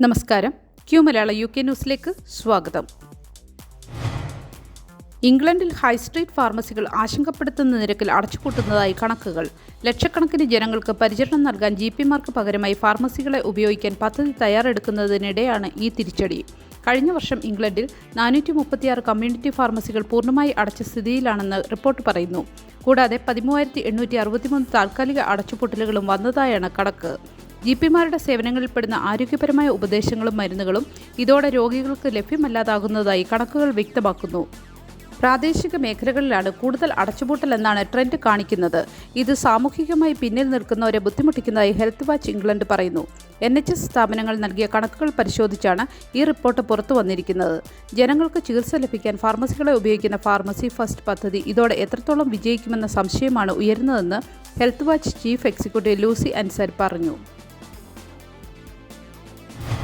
നമസ്കാരം. ക്യൂ മലയാള UK ന്യൂസിലേക്ക് സ്വാഗതം. ഇംഗ്ലണ്ടിൽ ഹൈസ്ട്രീറ്റ് ഫാർമസികൾ ആശങ്കപ്പെടുത്തുന്ന നിരക്കിൽ അടച്ചുപൂട്ടുന്നതായി കണക്കുകൾ. ലക്ഷക്കണക്കിന് ജനങ്ങൾക്ക് പരിചരണം നൽകാൻ GPമാർക്ക് പകരമായി ഫാർമസികളെ ഉപയോഗിക്കാൻ പദ്ധതി തയ്യാറെടുക്കുന്നതിനിടെയാണ് ഈ തിരിച്ചടി. കഴിഞ്ഞ വർഷം ഇംഗ്ലണ്ടിൽ 436 കമ്മ്യൂണിറ്റി ഫാർമസികൾ പൂർണ്ണമായി അടച്ച സ്ഥിതിയിലാണെന്ന് റിപ്പോർട്ട് പറയുന്നു. കൂടാതെ 13,863 താൽക്കാലിക അടച്ചുപൂട്ടലുകളും വന്നതായാണ് കണക്ക്. GPമാരുടെ സേവനങ്ങളിൽപ്പെടുന്ന ആരോഗ്യപരമായ ഉപദേശങ്ങളും മരുന്നുകളും ഇതോടെ രോഗികൾക്ക് ലഭ്യമല്ലാതാകുന്നതായി കണക്കുകൾ വ്യക്തമാക്കുന്നു. പ്രാദേശിക മേഖലകളിലാണ് കൂടുതൽ അടച്ചുപൂട്ടൽ എന്നാണ് ട്രെൻഡ് കാണിക്കുന്നത്. ഇത് സാമൂഹികമായി പിന്നിൽ നിൽക്കുന്നവരെ ബുദ്ധിമുട്ടിക്കുന്നതായി ഹെൽത്ത് വാച്ച് ഇംഗ്ലണ്ട് പറയുന്നു. NHS സ്ഥാപനങ്ങൾ നൽകിയ കണക്കുകൾ പരിശോധിച്ചാണ് ഈ റിപ്പോർട്ട് പുറത്തു വന്നിരിക്കുന്നത്. ജനങ്ങൾക്ക് ചികിത്സ ലഭിക്കാൻ ഫാർമസികളെ ഉപയോഗിക്കുന്ന ഫാർമസി ഫസ്റ്റ് പദ്ധതി ഇതോടെ എത്രത്തോളം വിജയിക്കുമെന്ന സംശയമാണ് ഉയരുന്നതെന്ന് health watch chief executive Lucy Ansari പറഞ്ഞു.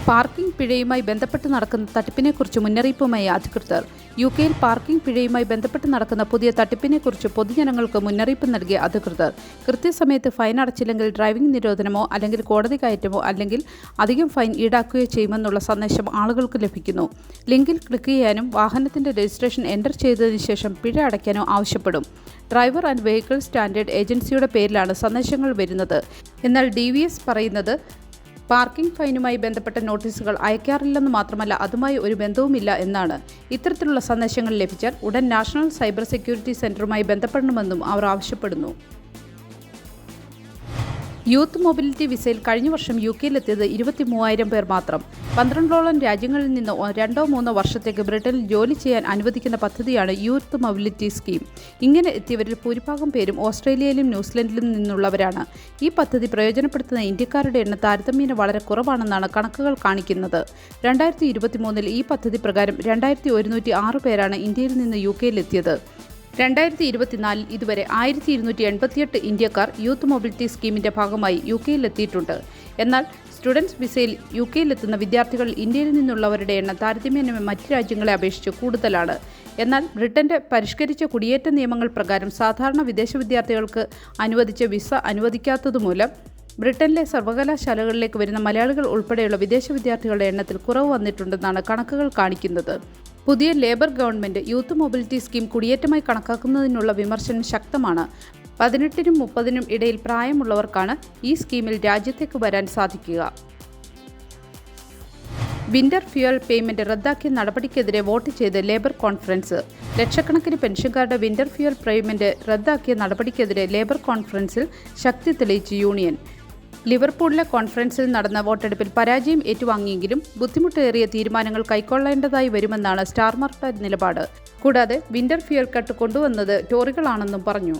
പാർക്കിംഗ് പിഴയുമായി ബന്ധപ്പെട്ട് നടക്കുന്ന തട്ടിപ്പിനെക്കുറിച്ച് മുന്നറിയിപ്പുമായി അധികൃതർ. UK-യിൽ പാർക്കിംഗ് പിഴയുമായി ബന്ധപ്പെട്ട് നടക്കുന്ന പുതിയ തട്ടിപ്പിനെക്കുറിച്ച് പൊതുജനങ്ങൾക്ക് മുന്നറിയിപ്പ് നൽകിയ അധികൃതർ കൃത്യസമയത്ത് ഫൈൻ അടച്ചില്ലെങ്കിൽ ഡ്രൈവിംഗ് നിരോധനമോ അല്ലെങ്കിൽ കോടതി കയറ്റമോ അല്ലെങ്കിൽ അധികം ഫൈൻ ഈടാക്കുകയോ ചെയ്യുമെന്നുള്ള സന്ദേശം ആളുകൾക്ക് ലഭിക്കുന്നു. ലിങ്കിൽ ക്ലിക്ക് ചെയ്യാനും വാഹനത്തിന്റെ രജിസ്ട്രേഷൻ എൻ്റർ ചെയ്തതിനു ശേഷം പിഴ അടയ്ക്കാനോ ആവശ്യപ്പെടും. ഡ്രൈവർ ആൻഡ് വെഹിക്കിൾ സ്റ്റാൻഡേർഡ് ഏജൻസിയുടെ പേരിലാണ് സന്ദേശങ്ങൾ വരുന്നത്. എന്നാൽ DVS പറയുന്നത് പാർക്കിംഗ് ഫൈനുമായി ബന്ധപ്പെട്ട നോട്ടീസുകൾ അയക്കാറില്ലെന്ന് മാത്രമല്ല അതുമായി ഒരു ബന്ധവുമില്ല എന്നാണ്. ഇത്തരത്തിലുള്ള സന്ദേശങ്ങൾ ലഭിച്ചാൽ ഉടൻ നാഷണൽ സൈബർ സെക്യൂരിറ്റി സെന്ററുമായി ബന്ധപ്പെടണമെന്നും അവർ ആവശ്യപ്പെടുന്നു. യൂത്ത് മൊബിലിറ്റി വിസയിൽ കഴിഞ്ഞ വർഷം UK-യിലെത്തിയത് 23,000 പേർ മാത്രം. 12ഓളം രാജ്യങ്ങളിൽ നിന്ന് 2-3 വർഷത്തേക്ക് ബ്രിട്ടനിൽ ജോലി ചെയ്യാൻ അനുവദിക്കുന്ന പദ്ധതിയാണ് യൂത്ത് മൊബിലിറ്റി സ്കീം. ഇങ്ങനെ എത്തിയവരിൽ ഭൂരിഭാഗം പേരും ഓസ്ട്രേലിയയിലും ന്യൂസിലൻഡിലും നിന്നുള്ളവരാണ്. ഈ പദ്ധതി പ്രയോജനപ്പെടുത്തുന്ന ഇന്ത്യക്കാരുടെ എണ്ണം താരതമ്യേന വളരെ കുറവാണെന്നാണ് കണക്കുകൾ കാണിക്കുന്നത്. 2023-ൽ ഈ പദ്ധതി പ്രകാരം 2,106 പേരാണ് ഇന്ത്യയിൽ നിന്ന് UK-യിലെത്തിയത്. 2024-ൽ ഇതുവരെ 1,288 ഇന്ത്യക്കാർ യൂത്ത് മൊബിലിറ്റി സ്കീമിന്റെ ഭാഗമായി UK-യിലെത്തിയിട്ടുണ്ട്. എന്നാൽ സ്റ്റുഡൻസ് വിസയിൽ UK-യിലെത്തുന്ന വിദ്യാർത്ഥികൾ ഇന്ത്യയിൽ നിന്നുള്ളവരുടെ എണ്ണം താരതമ്യേന മറ്റ് രാജ്യങ്ങളെ അപേക്ഷിച്ച് കൂടുതലാണ്. എന്നാൽ ബ്രിട്ടന്റെ പരിഷ്കരിച്ച കുടിയേറ്റ നിയമങ്ങൾ പ്രകാരം സാധാരണ വിദേശ വിദ്യാർത്ഥികൾക്ക് അനുവദിച്ച വിസ അനുവദിക്കാത്തതുമൂലം ബ്രിട്ടനിലെ സർവകലാശാലകളിലേക്ക് വരുന്ന മലയാളികൾ ഉൾപ്പെടെയുള്ള വിദേശ വിദ്യാർത്ഥികളുടെ എണ്ണത്തിൽ കുറവ് വന്നിട്ടുണ്ടെന്നാണ് കണക്കുകൾ കാണിക്കുന്നത്. പുതിയ labour government youth mobility scheme കുടിയേറ്റമായി കണക്കാക്കുന്നതിനുള്ള വിമർശനം ശക്തമാണ്. 18-നും 30-നും ഇടയിൽ പ്രായമുള്ളവർക്കാണ് ഈ സ്കീമിൽ രാജ്യത്തേക്ക് വരാൻ സാധിക്കുക. വിന്റർ ഫ്യൂവൽ പേയ്മെന്റ് റദ്ദാക്കിയ നടപടിക്കെതിരെ വോട്ട് ചെയ്ത് ലേബർ കോൺഫറൻസ്. ലക്ഷക്കണക്കിന് പെൻഷൻകാരുടെ വിന്റർ ഫ്യൂവൽ പേയ്മെന്റ് റദ്ദാക്കിയ നടപടിക്കെതിരെ ലേബർ കോൺഫറൻസിൽ ശക്തി തെളിയിച്ച് യൂണിയൻ. ലിവർപൂളിലെ കോൺഫറൻസിൽ നടന്ന വോട്ടെടുപ്പിൽ പരാജയം ഏറ്റുവാങ്ങിയെങ്കിലും ബുദ്ധിമുട്ടേറിയ തീരുമാനങ്ങൾ കൈക്കൊള്ളേണ്ടതായി വരുമെന്നാണ് സ്റ്റാർമറുടെ നിലപാട്. കൂടാതെ വിന്റർ ഫ്യൂവൽ കട്ട് കൊണ്ടുവന്നത് ടോറികളാണെന്നും പറഞ്ഞു.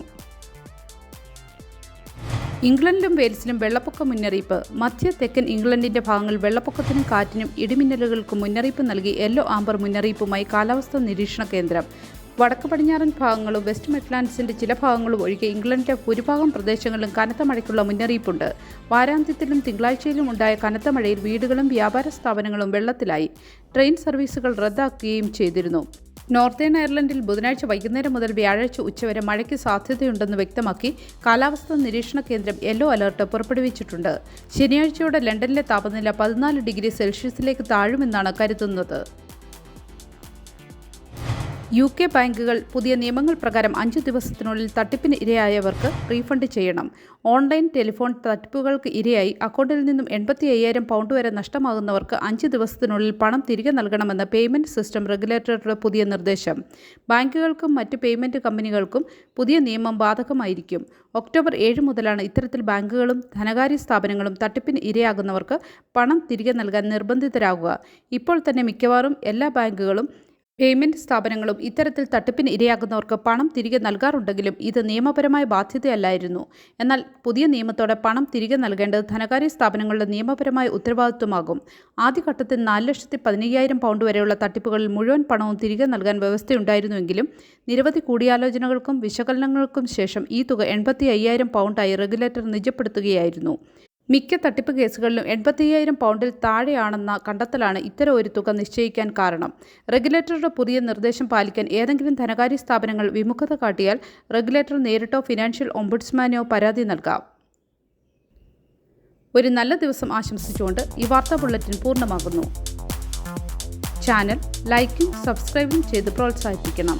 ഇംഗ്ലണ്ടിലും വെയിൽസിലും വെള്ളപ്പൊക്ക മുന്നറിയിപ്പ്. മധ്യ തെക്കൻ ഇംഗ്ലണ്ടിന്റെ ഭാഗങ്ങളിൽ വെള്ളപ്പൊക്കത്തിനും കാറ്റിനും ഇടിമിന്നലുകൾക്കും മുന്നറിയിപ്പ് നൽകി യെല്ലോ ആംബർ മുന്നറിയിപ്പുമായി കാലാവസ്ഥാ നിരീക്ഷണ കേന്ദ്രം. വടക്ക് പടിഞ്ഞാറൻ ഭാഗങ്ങളും വെസ്റ്റ് മിഡ്ലാൻഡ്സിന്റെ ചില ഭാഗങ്ങളും ഒഴികെ ഇംഗ്ലണ്ടിലെ ഭൂരിഭാഗം പ്രദേശങ്ങളിലും കനത്ത മഴയ്ക്കുള്ള മുന്നറിയിപ്പുണ്ട്. വാരാന്ത്യത്തിലും തിങ്കളാഴ്ചയിലും ഉണ്ടായ കനത്ത മഴയിൽ വീടുകളും വ്യാപാര സ്ഥാപനങ്ങളും വെള്ളത്തിലായി. ട്രെയിൻ സർവീസുകൾ റദ്ദാക്കുകയും ചെയ്തിരുന്നു. നോർത്തേൺ അയർലൻഡിൽ ബുധനാഴ്ച വൈകുന്നേരം മുതൽ വ്യാഴാഴ്ച ഉച്ചവരെ മഴയ്ക്ക് സാധ്യതയുണ്ടെന്ന് വ്യക്തമാക്കി കാലാവസ്ഥാ നിരീക്ഷണ കേന്ദ്രം യെല്ലോ അലർട്ട് പുറപ്പെടുവിച്ചിട്ടുണ്ട്. ശനിയാഴ്ചയോടെ ലണ്ടനിലെ താപനില 14 ഡിഗ്രി സെൽഷ്യസിലേക്ക് താഴുമെന്നാണ് കരുതുന്നത്. UK ബാങ്കുകൾ പുതിയ നിയമങ്ങൾ പ്രകാരം 5 ദിവസത്തിനുള്ളിൽ തട്ടിപ്പിന് ഇരയായവർക്ക് റീഫണ്ട് ചെയ്യണം. ഓൺലൈൻ ടെലിഫോൺ തട്ടിപ്പുകൾക്ക് ഇരയായി അക്കൗണ്ടിൽ നിന്നും 85,000 പൗണ്ട് വരെ നഷ്ടമാകുന്നവർക്ക് 5 ദിവസത്തിനുള്ളിൽ പണം തിരികെ നൽകണമെന്ന് പേയ്മെന്റ് സിസ്റ്റം റെഗുലേറ്ററുടെ പുതിയ നിർദ്ദേശം. ബാങ്കുകൾക്കും മറ്റ് പേയ്മെന്റ് കമ്പനികൾക്കും പുതിയ നിയമം ബാധകമായിരിക്കും. ഒക്ടോബർ 7 മുതലാണ് ഇത്തരത്തിൽ ബാങ്കുകളും ധനകാര്യ സ്ഥാപനങ്ങളും തട്ടിപ്പിന് ഇരയാകുന്നവർക്ക് പണം തിരികെ നൽകാൻ നിർബന്ധിതരാകുക. ഇപ്പോൾ തന്നെ മിക്കവാറും എല്ലാ ബാങ്കുകളും പേയ്മെന്റ് സ്ഥാപനങ്ങളും ഇത്തരത്തിൽ തട്ടിപ്പിന് ഇരയാകുന്നവർക്ക് പണം തിരികെ നൽകാറുണ്ടെങ്കിലും ഇത് നിയമപരമായ ബാധ്യതയല്ലായിരുന്നു. എന്നാൽ പുതിയ നിയമത്തോടെ പണം തിരികെ നൽകേണ്ടത് ധനകാര്യ സ്ഥാപനങ്ങളുടെ നിയമപരമായ ഉത്തരവാദിത്വമാകും. ആദ്യഘട്ടത്തിൽ 4,15,000 പൗണ്ട് വരെയുള്ള തട്ടിപ്പുകളിൽ മുഴുവൻ പണവും തിരികെ നൽകാൻ വ്യവസ്ഥയുണ്ടായിരുന്നുവെങ്കിലും നിരവധി കൂടിയാലോചനകൾക്കും വിശകലനങ്ങൾക്കും ശേഷം ഈ തുക 85,000 പൗണ്ടായി റെഗുലേറ്റർ നിജപ്പെടുത്തുകയായിരുന്നു. മിക്ക തട്ടിപ്പ് കേസുകളിലും 85,000 പൗണ്ടിൽ താഴെയാണെന്ന കണ്ടെത്തലാണ് ഇത്തരം ഒരു തുക നിശ്ചയിക്കാൻ കാരണം. റെഗുലേറ്ററുടെ പുതിയ നിർദ്ദേശം പാലിക്കാൻ ഏതെങ്കിലും ധനകാര്യ സ്ഥാപനങ്ങൾ വിമുഖത കാട്ടിയാൽ റെഗുലേറ്റർ നേരിട്ടോ ഫിനാൻഷ്യൽ ഓംബുഡ്സ്മാനോ പരാതി നൽകാം. ഒരു നല്ല ദിവസം ആശംസിച്ചുകൊണ്ട് ഈ വാർത്താ ബുള്ളറ്റിൻ പൂർണ്ണമാകുന്നു. ചാനൽ ലൈക്കും സബ്സ്ക്രൈബും ചെയ്ത് പ്രോത്സാഹിപ്പിക്കണം.